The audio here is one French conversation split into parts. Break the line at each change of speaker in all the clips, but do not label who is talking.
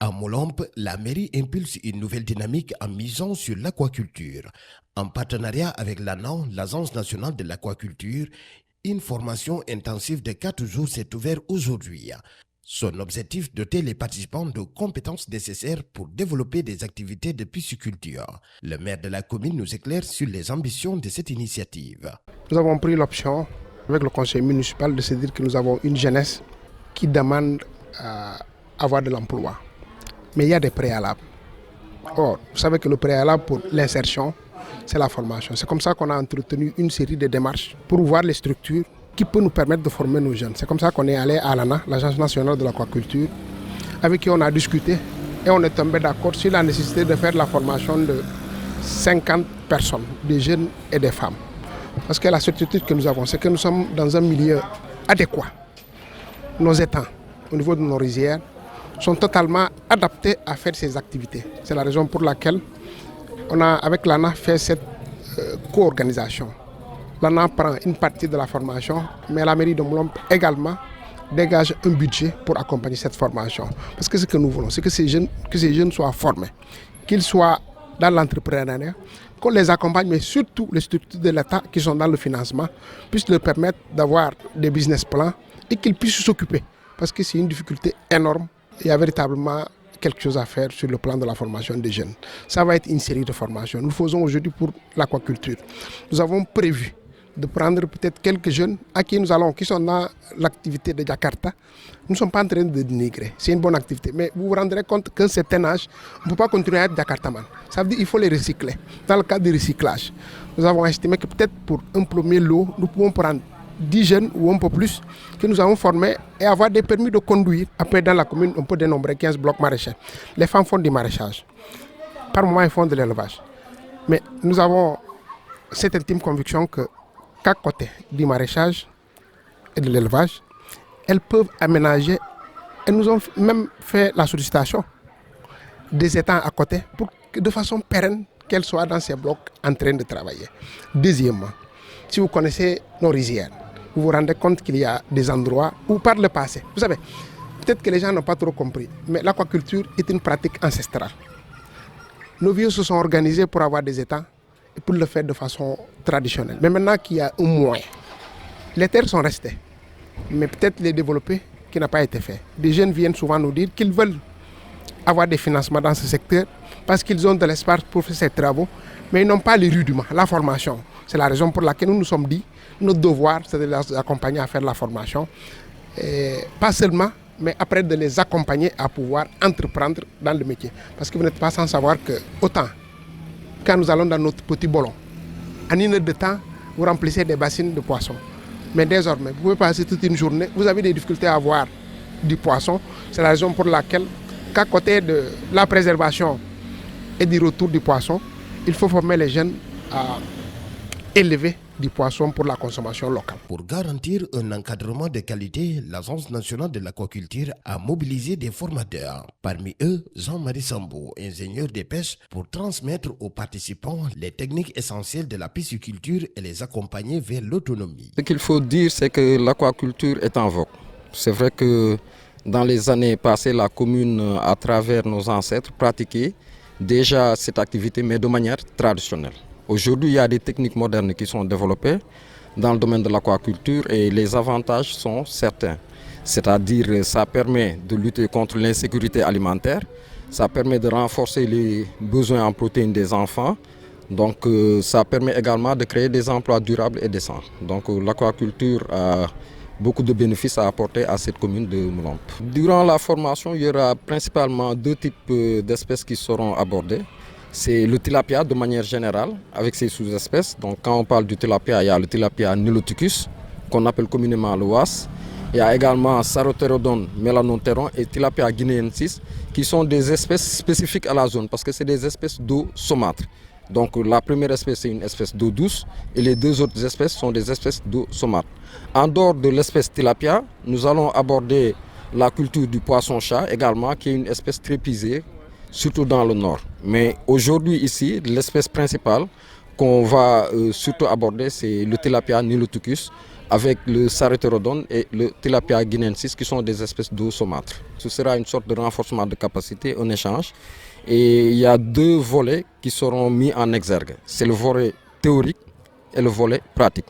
À Molombe, la mairie impulse une nouvelle dynamique en misant sur l'aquaculture. En partenariat avec l'ANAN, l'Agence nationale de l'aquaculture, une formation intensive de 4 jours s'est ouverte aujourd'hui. Son objectif, doter les participants de compétences nécessaires pour développer des activités de pisciculture. Le maire de la commune nous éclaire sur les ambitions de cette initiative.
Nous avons pris l'option avec le conseil municipal de se dire que nous avons une jeunesse qui demande à avoir de l'emploi. Mais il y a des préalables. Or, vous savez que le préalable pour l'insertion, c'est la formation. C'est comme ça qu'on a entretenu une série de démarches pour voir les structures qui peuvent nous permettre de former nos jeunes. C'est comme ça qu'on est allé à l'ANA, l'Agence nationale de l'aquaculture, avec qui on a discuté et on est tombé d'accord sur la nécessité de faire la formation de 50 personnes, des jeunes et des femmes. Parce que la certitude que nous avons, c'est que nous sommes dans un milieu adéquat. Nos étangs, au niveau de nos rizières, sont totalement adaptés à faire ces activités. C'est la raison pour laquelle on a, avec l'ANA, fait cette co-organisation. L'ANA prend une partie de la formation, mais la mairie de Molombe également dégage un budget pour accompagner cette formation. Parce que ce que nous voulons, c'est que ces jeunes soient formés, qu'ils soient dans l'entrepreneuriat, qu'on les accompagne, mais surtout les structures de l'État qui sont dans le financement, puissent leur permettre d'avoir des business plans et qu'ils puissent s'occuper. Parce que c'est une difficulté énorme. Il y a véritablement quelque chose à faire sur le plan de la formation des jeunes. Ça va être une série de formations. Nous faisons aujourd'hui pour l'aquaculture. Nous avons prévu de prendre peut-être quelques jeunes à qui nous allons, qui sont dans l'activité de Jakarta. Nous ne sommes pas en train de dénigrer. C'est une bonne activité. Mais vous vous rendrez compte qu'à un certain âge, on ne peut pas continuer à être Jakartaman. Ça veut dire qu'il faut les recycler. Dans le cadre du recyclage, nous avons estimé que peut-être pour un premier lot, nous pouvons prendre 10 jeunes ou un peu plus que nous avons formés et avoir des permis de conduire. Après, dans la commune, on peut dénombrer 15 blocs maraîchers. Les femmes font du maraîchage. Par moment, elles font de l'élevage. Mais nous avons cette intime conviction que qu'à côté du maraîchage et de l'élevage, elles peuvent aménager, et nous avons même fait la sollicitation des étangs à côté pour que de façon pérenne qu'elles soient dans ces blocs en train de travailler. Deuxièmement, si vous connaissez nos rizières, vous vous rendez compte qu'il y a des endroits où par le passé, vous savez, peut-être que les gens n'ont pas trop compris, mais l'aquaculture est une pratique ancestrale. Nos vieux se sont organisés pour avoir des étangs et pour le faire de façon traditionnelle. Mais maintenant qu'il y a un moyen, les terres sont restées, mais peut-être les développer qui n'a pas été fait. Des jeunes viennent souvent nous dire qu'ils veulent avoir des financements dans ce secteur parce qu'ils ont de l'espace pour faire ces travaux, mais ils n'ont pas les rudiments, la formation. C'est la raison pour laquelle nous nous sommes dit, notre devoir, c'est de les accompagner à faire la formation. Et pas seulement, mais après de les accompagner à pouvoir entreprendre dans le métier. Parce que vous n'êtes pas sans savoir que, autant, quand nous allons dans notre petit ballon, en une heure de temps, vous remplissez des bassines de poissons. Mais désormais, vous pouvez passer toute une journée, vous avez des difficultés à avoir du poisson. C'est la raison pour laquelle, qu'à côté de la préservation et du retour du poisson, il faut former les jeunes à élever du poisson pour la consommation locale.
Pour garantir un encadrement de qualité, l'Agence nationale de l'aquaculture a mobilisé des formateurs. Parmi eux, Jean-Marie Sambou, ingénieur des pêches, pour transmettre aux participants les techniques essentielles de la pisciculture et les accompagner vers l'autonomie.
Ce qu'il faut dire, c'est que l'aquaculture est en vogue. C'est vrai que dans les années passées, la commune, à travers nos ancêtres, pratiquait déjà cette activité, mais de manière traditionnelle. Aujourd'hui, il y a des techniques modernes qui sont développées dans le domaine de l'aquaculture et les avantages sont certains. C'est-à-dire ça permet de lutter contre l'insécurité alimentaire, ça permet de renforcer les besoins en protéines des enfants, donc ça permet également de créer des emplois durables et décents. Donc l'aquaculture a beaucoup de bénéfices à apporter à cette commune de Molombe. Durant la formation, il y aura principalement 2 types d'espèces qui seront abordées. C'est le tilapia de manière générale, avec ses sous-espèces. Donc quand on parle du tilapia, il y a le tilapia niloticus, qu'on appelle communément le was. Il y a également Saroterodon melanoteron et Tilapia guinéensis, qui sont des espèces spécifiques à la zone, parce que c'est des espèces d'eau saumâtre. Donc la première espèce est une espèce d'eau douce et les 2 autres espèces sont des espèces d'eau saumâtre. En dehors de l'espèce tilapia, nous allons aborder la culture du poisson-chat également, qui est une espèce très prisée, surtout dans le nord. Mais aujourd'hui ici, l'espèce principale qu'on va surtout aborder, c'est le tilapia niloticus avec le Sarypterodon et le tilapia guinensis qui sont des espèces d'eau saumâtre. Ce sera une sorte de renforcement de capacité, un échange. Et il y a deux volets qui seront mis en exergue. C'est le volet théorique et le volet pratique.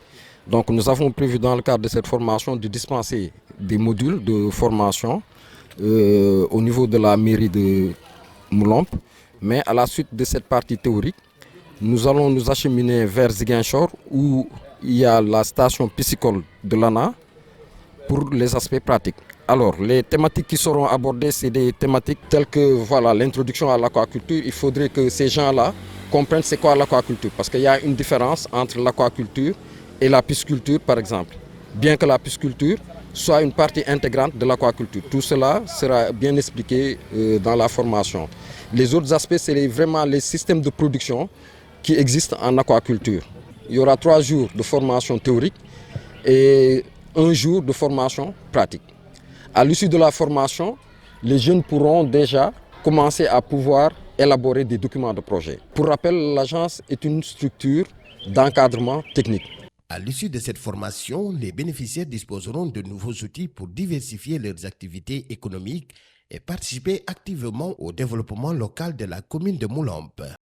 Donc nous avons prévu dans le cadre de cette formation de dispenser des modules de formation au niveau de la mairie de Moulomp. Mais à la suite de cette partie théorique, nous allons nous acheminer vers Ziguinchor où il y a la station piscicole de l'ANA pour les aspects pratiques. Alors, les thématiques qui seront abordées, c'est des thématiques telles que voilà, l'introduction à l'aquaculture. Il faudrait que ces gens-là comprennent c'est quoi l'aquaculture, parce qu'il y a une différence entre l'aquaculture et la pisciculture, par exemple. Bien que la pisciculture soit une partie intégrante de l'aquaculture. Tout cela sera bien expliqué dans la formation. Les autres aspects, c'est vraiment les systèmes de production qui existent en aquaculture. Il y aura 3 jours de formation théorique et 1 jour de formation pratique. À l'issue de la formation, les jeunes pourront déjà commencer à pouvoir élaborer des documents de projet. Pour rappel, l'agence est une structure d'encadrement technique.
À l'issue de cette formation, les bénéficiaires disposeront de nouveaux outils pour diversifier leurs activités économiques et participer activement au développement local de la commune de Moulomp.